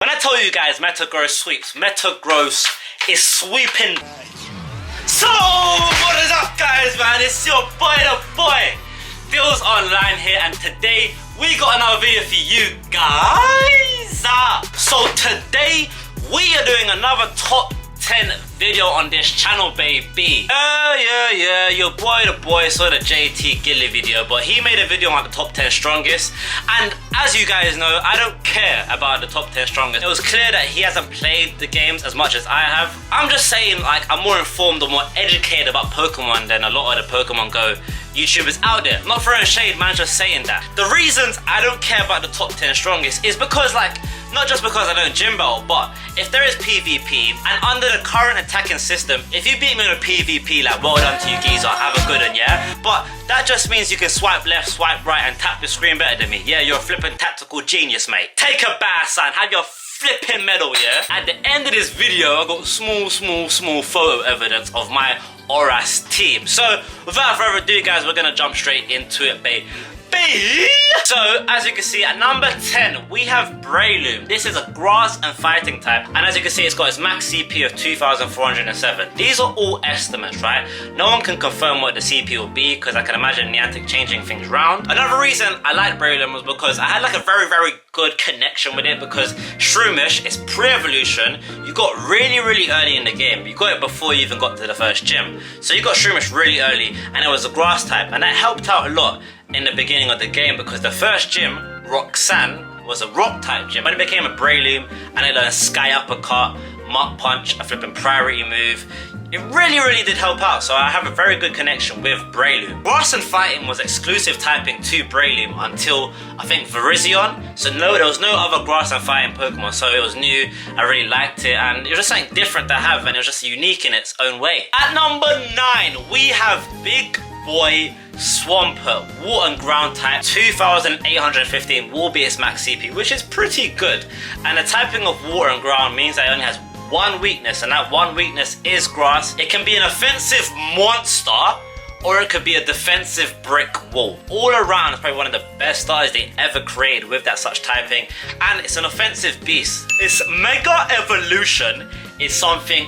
When I tell you guys Metagross sweeps, Metagross is sweeping. So, what is up guys, man? It's your boy, the boy, DilzOnline here, and today we got another video for you guys. So today we are doing another top 10 video on this channel, baby. Yeah, your boy the boy saw the JT Gilly video, but he made a video on the top 10 strongest, and as you guys know, I don't care about the top 10 strongest. It was clear that he hasn't played the games as much as I have. I'm just saying, like, I'm more informed or more educated about Pokemon than a lot of the PokemonGO YouTubers out there. Not throwing shade, man, just saying that. The reasons I don't care about the top 10 strongest is because, like, not just because I don't gym battle, but if there is PvP, and under the current attacking system, if you beat me in a PvP, like, well done to you geezer, have a good one, yeah? But that just means you can swipe left, swipe right, and tap the screen better than me. Yeah, you're a flippin' tactical genius, mate. Take a bow, son, have your flippin' medal, yeah? At the end of this video, I got small photo evidence of my Oras team. So, without further ado, guys, we're gonna jump straight into it, babe. So, as you can see, at number 10, we have Breloom. This is a grass and fighting type, and as you can see, it's got its max CP of 2,407. These are all estimates, right? No one can confirm what the CP will be, because I can imagine Niantic changing things around. Another reason I like Breloom was because I had like a very good connection with it, because Shroomish is pre-evolution. You got really early in the game. You got it before you even got to the first gym. So you got Shroomish really early, and it was a grass type, and that helped out a lot in the beginning of the game, because the first gym, Roxanne, was a rock type gym, but it became a Breloom, and it learned Sky Uppercut, Mach Punch, a flipping priority move. It really did help out, so I have a very good connection with Breloom. Grass and Fighting was exclusive typing to Breloom until, I think, Virizion. So no, there was no other Grass and Fighting Pokemon, so it was new, I really liked it, and it was just something different to have, and it was just unique in its own way. At number 9, we have Big Boy Swampert, water and ground type, 2,815 will be its max CP, which is pretty good. And the typing of water and ground means that it only has one weakness, and that one weakness is grass. It can be an offensive monster, or it could be a defensive brick wall. All around, it's probably one of the best starters they ever created with that such typing, and it's an offensive beast. Its Mega Evolution is something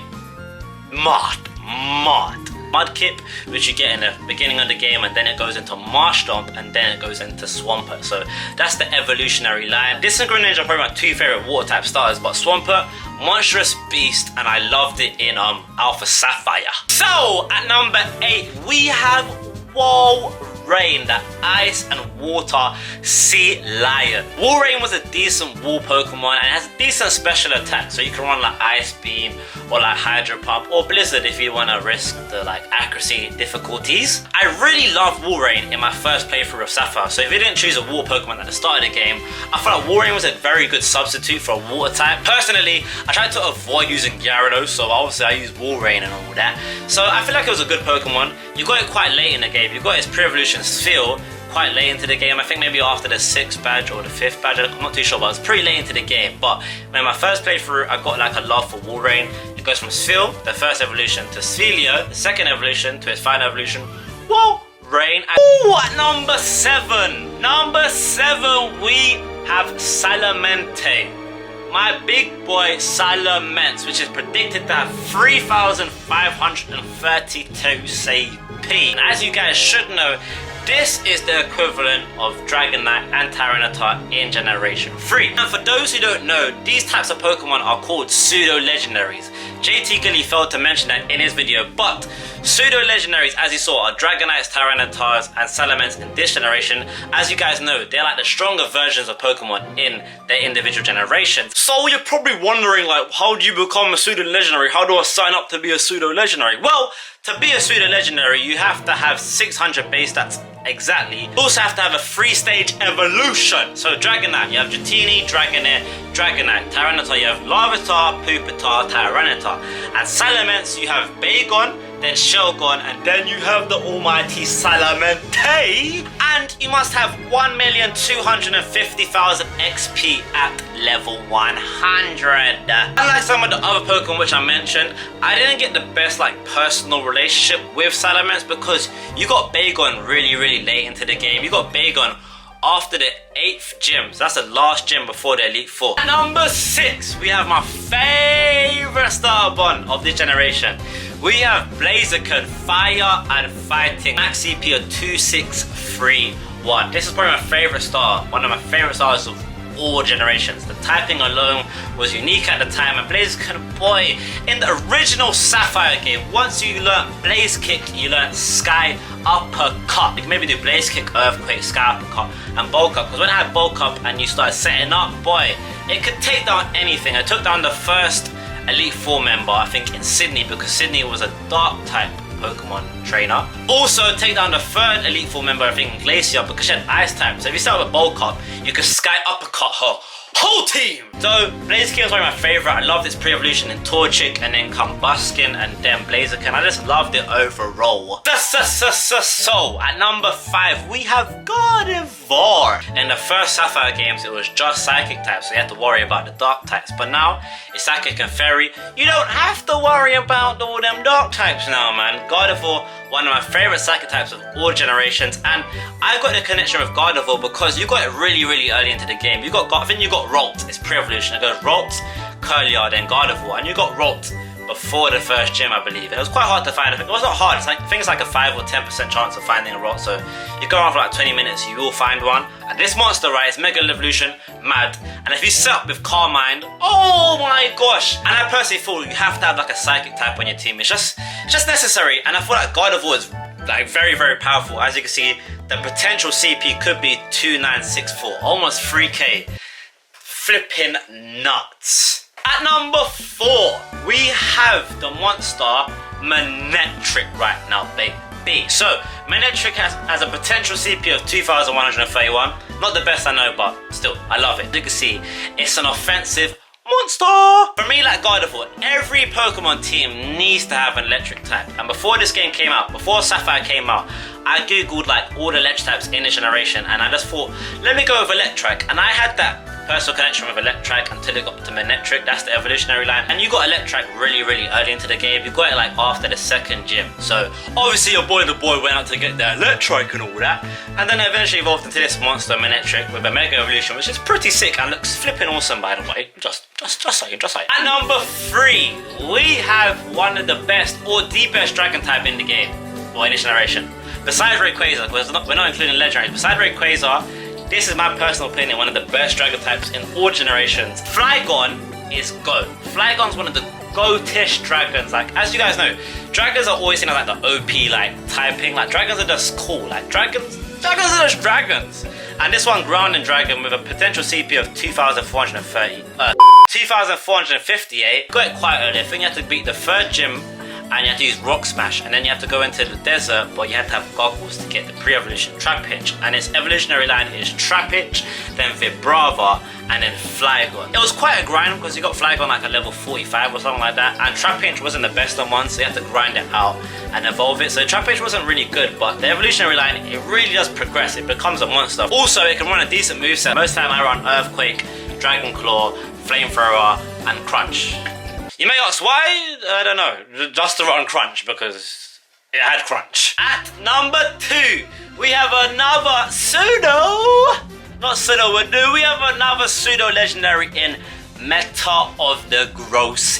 Mudkip, which you get in the beginning of the game, and then it goes into Marshtomp, and then it goes into Swampert. So that's the evolutionary line. Disintegrate are probably my two favorite water type starters, but Swampert, monstrous beast, and I loved it in Alpha Sapphire. So at number 8, we have Walrein, the ice and water sea lion. Walrein was a decent wall Pokemon, and it has a decent special attack, so you can run like Ice Beam or like Hydro Pump or Blizzard if you want to risk the like accuracy difficulties. I really loved Walrein in my first playthrough of Sapphire, so if you didn't choose a water Pokemon at the start of the game, I felt like Walrein was a very good substitute for a water type. Personally, I tried to avoid using Gyarados, so obviously I used Walrein and all that. So I feel like it was a good Pokemon. You got it quite late in the game. You got its pre-evolution Sphere quite late into the game. I think maybe after the 6th badge or the 5th badge, I'm not too sure, but it's pretty late into the game. But when my first playthrough, I got like a love for Walrein. It goes from Sphere, the first evolution, to Sphelio, the second evolution, to its final evolution, Walrein. Ooh, at number 7. Number 7, we have Salamence. My big boy Salamence, which is predicted to have 3,532 CP. And as you guys should know, this is the equivalent of Dragonite and Tyranitar in Generation 3. And for those who don't know, these types of Pokemon are called pseudo-legendaries. JT Gilly failed to mention that in his video, but pseudo-legendaries, as you saw, are Dragonites, Tyranitars, and Salamence in this generation. As you guys know, they're like the stronger versions of Pokemon in their individual generations. So you're probably wondering, like, how do you become a pseudo-legendary? How do I sign up to be a pseudo-legendary? Well, to be a pseudo-legendary, you have to have 600 base stats exactly. You also have to have a 3-stage evolution. So Dragonite, you have Dratini, Dragonair, Dragonite. Tyranitar, you have Larvitar, Pupitar, Tyranitar. And Salamence, you have Bagon, then Shelgon, and then you have the almighty Salamence. And you must have 1,250,000 XP at level 100. Unlike some of the other Pokemon which I mentioned, I didn't get the best like personal relationship with Salamence, because you got Bagon really late into the game. You got Bagon after the 8th gym. So that's the last gym before the Elite Four. At number 6, we have my favorite starter bond of this generation. We have Blaziken, Fire and Fighting. Max CP of 2631. This is probably my favorite star. One of my favorite stars of all generations. The typing alone was unique at the time, and Blaziken, boy, in the original Sapphire game, once you learnt Blaze Kick, you learnt Sky Uppercut. You can maybe do Blaze Kick, Earthquake, Sky Uppercut, and Bulk Up, because when I had Bulk Up and you started setting up, boy, it could take down anything. I took down the first Elite Four member, I think, in Sydney, because Sydney was a Dark type Pokemon trainer. Also take down the 3rd Elite Four member, I think, in Glacier, because she had Ice type. So if you start with Bulk Up, you can Sky Uppercut her whole team. So Blaziken was one of my favorite. I loved its pre-evolution in Torchic and then Combuskin and then Blaziken. I just loved it overall. So at number 5 we have Gardevoir. In the first Sapphire games it was just Psychic types, so you had to worry about the Dark types, but now it's Psychic and Fairy. You don't have to worry about all them Dark types now, man. Gardevoir, one of my favorite Psychic types of all generations, and I got the connection with Gardevoir because you got it really early into the game. You got, I think you got Rolt, it's pre-evolution. It goes Rolt, Curlier, then Gardevoir, and you got Rolt before the first gym, I believe. It was quite hard to find. It was not hard. It's like, I think it's like a 5 or 10% chance of finding a Rolt. So you go around for like 20 minutes, you will find one. And this monster, right, is Mega Evolution, mad. And if you set up with Carmine, oh my gosh! And I personally feel you have to have like a Psychic type on your team. It's just necessary. And I feel like Gardevoir is like very powerful. As you can see, the potential CP could be 2964, almost 3k. Flipping nuts. At number 4, we have the monster Manectric right now, baby. So Manectric has a potential CP of 2131. Not the best I know, but still, I love it. You can see, it's an offensive monster. For me, like Gardevoir, every Pokemon team needs to have an electric type. And before this game came out, before Sapphire came out, I googled like all the electric types in this generation, and I just thought, let me go with Electric. And I had that personal connection with Electric until it got to Manectric. That's the evolutionary line. And you got Electric really early into the game. You got it like after the 2nd gym. So obviously your boy, the boy, went out to get the Electric and all that, and then eventually evolved into this monster Manectric with a Mega Evolution, which is pretty sick and looks flipping awesome, by the way. Just saying. At number 3, we have one of the best, or the best dragon type in the game, or in this generation. Besides Rayquaza, because we're not including Legendaries. Besides Rayquaza, this is my personal opinion, one of the best dragon types in all generations. Flygon is GOAT. Flygon's one of the GOAT-ish dragons. Like, as you guys know, dragons are always seen as like the OP like typing. Like, dragons are just cool. Like, dragons are just dragons. And this one, Grounding Dragon, with a potential CP of 2458. Got it quite early. I think you have to beat the 3rd gym, and you have to use Rock Smash, and then you have to go into the desert, but you have to have goggles to get the pre-evolution Trapinch. And its evolutionary line is Trapinch, then Vibrava, and then Flygon. It was quite a grind because you got Flygon like a level 45 or something like that, and Trapinch wasn't the best on one, so you have to grind it out and evolve it. So Trapinch wasn't really good, but the evolutionary line, it really does progress. It becomes a monster. Also, it can run a decent moveset. Most of the time I run Earthquake, Dragon Claw, Flamethrower, and Crunch. You may ask why? I don't know, just to run Crunch, because it had Crunch. At number 2, we have another we have another pseudo legendary in Metagross.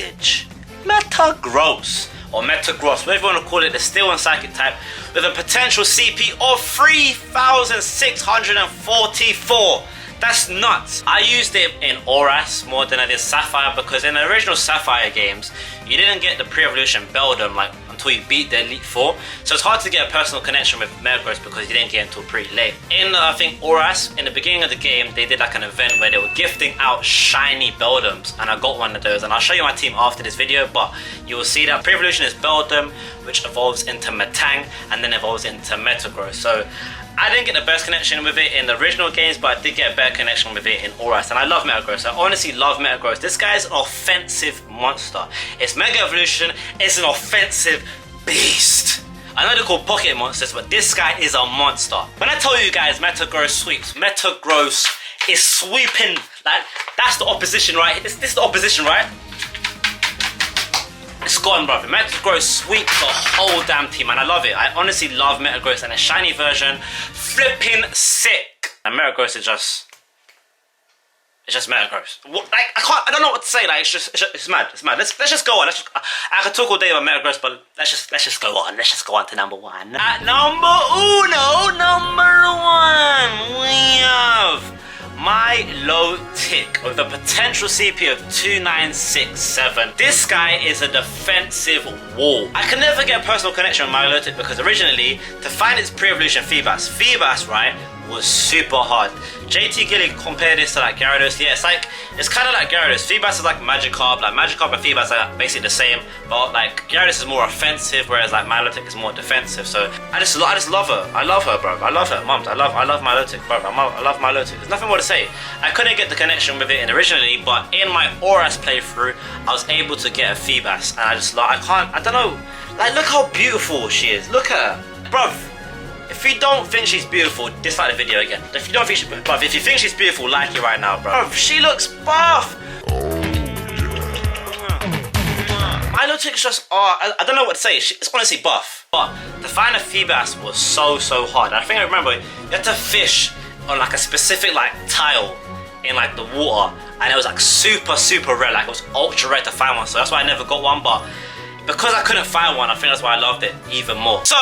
Metagross, or Metagross, whatever you want to call it, the Steel and Psychic type, with a potential CP of 3644. That's nuts. I used it in Oras more than I did Sapphire, because in the original Sapphire games, you didn't get the pre-evolution Beldum like until you beat the Elite Four. So it's hard to get a personal connection with Metagross because you didn't get until pretty late. In I think Oras, in the beginning of the game, they did like an event where they were gifting out shiny Beldums, and I got one of those, and I'll show you my team after this video, but you will see that pre-evolution is Beldum, which evolves into Metang, and then evolves into Metagross. So I didn't get the best connection with it in the original games, but I did get a better connection with it in Oras, and I love Metagross. I honestly love Metagross. This guy is an offensive monster. It's Mega Evolution, it's an offensive beast. I know they're called pocket monsters, but this guy is a monster. When I tell you guys Metagross sweeps, Metagross is sweeping, like, that's the opposition, right? This is the opposition, right? It's gone, brother. Metagross sweeps the whole damn team, and I love it. I honestly love Metagross, and a shiny version, flipping sick. And Metagross is just... It's just Metagross. What, like, I don't know what to say. Like, it's mad. It's mad. Let's just go on. I could talk all day about Metagross, but let's just go on. Let's just go on to number one. At number one, we have Milotic with a potential CP of 2967. This guy is a defensive wall. I can never get a personal connection with Milotic because originally, to find its pre-evolution Phoebus, right, was super hard. JT Gilly compared this to like Gyarados. Yeah, it's kind of like Gyarados. Phoebus is like Magikarp. Like Magikarp and Phoebus are basically the same, but like Gyarados is more offensive, whereas like Milotic is more defensive. So I just love her. I love her, bro. I love her, mums. I love Milotic, bro. I love Milotic. There's nothing more to say. I couldn't get the connection with it originally, but in my Auras playthrough, I was able to get a Phoebus, and I don't know. Like, look how beautiful she is. Look at her, bro. If you don't think she's beautiful, dislike the video again. If you don't think if you think she's beautiful, like it right now, bro. She looks buff. Milotic's just, I don't know what to say. It's honestly buff. But to find a Phoebus was so hard. And I think I remember you had to fish on like a specific like tile in like the water, and it was like super rare. Like it was ultra rare to find one. So that's why I never got one. But because I couldn't find one, I think that's why I loved it even more. So,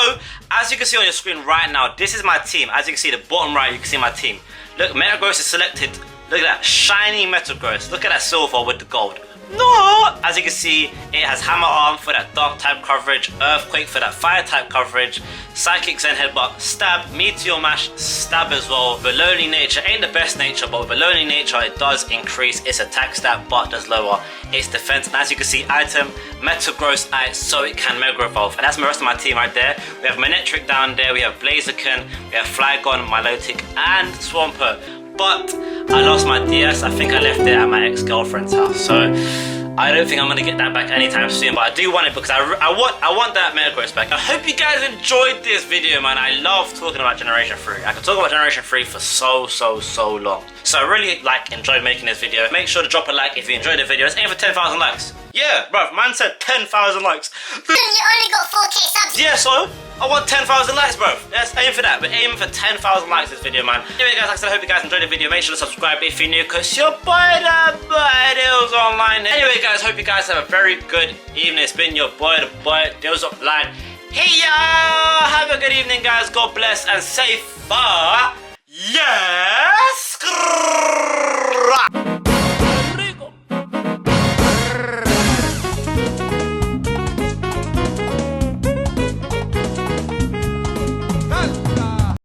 as you can see on your screen right now, this is my team. As you can see, the bottom right, you can see my team. Look, Metagross is selected. Look at that, shiny Metagross. Look at that silver with the gold. No! As you can see, it has Hammer Arm for that dark type coverage, Earthquake for that fire type coverage, Psychic Zen Headbutt, Stab, Meteor Mash, Stab as well. The Lonely Nature ain't the best nature, but with the Lonely Nature, it does increase its attack stat, but does lower its defense. And as you can see, item, Metagross Ice, so it can Mega Evolve. And that's the rest of my team right there. We have Manectric down there, we have Blaziken, we have Flygon, Milotic, and Swampert. But I lost my DS. I think I left it at my ex-girlfriend's house. So I don't think I'm gonna get that back anytime soon. But I do want it because I want that Metagross back. I hope you guys enjoyed this video, man. I love talking about Generation 3. I could talk about Generation 3 for so long. So I really enjoyed making this video. Make sure to drop a like if you enjoyed the video. Let's aim for 10,000 likes. Yeah, bruv, man said 10,000 likes. You only got 4K subs. Yeah, so I want 10,000 likes, bro. Let's aim for that. We're aiming for 10,000 likes this video, man. Anyway, guys, like I said, I hope you guys enjoyed the video. Make sure to subscribe if you're new, because your boy, the boy, DilzOnline. Anyway, guys, hope you guys have a very good evening. It's been your boy, the boy, DilzOnline. Hey, y'all. Have a good evening, guys. God bless and safe.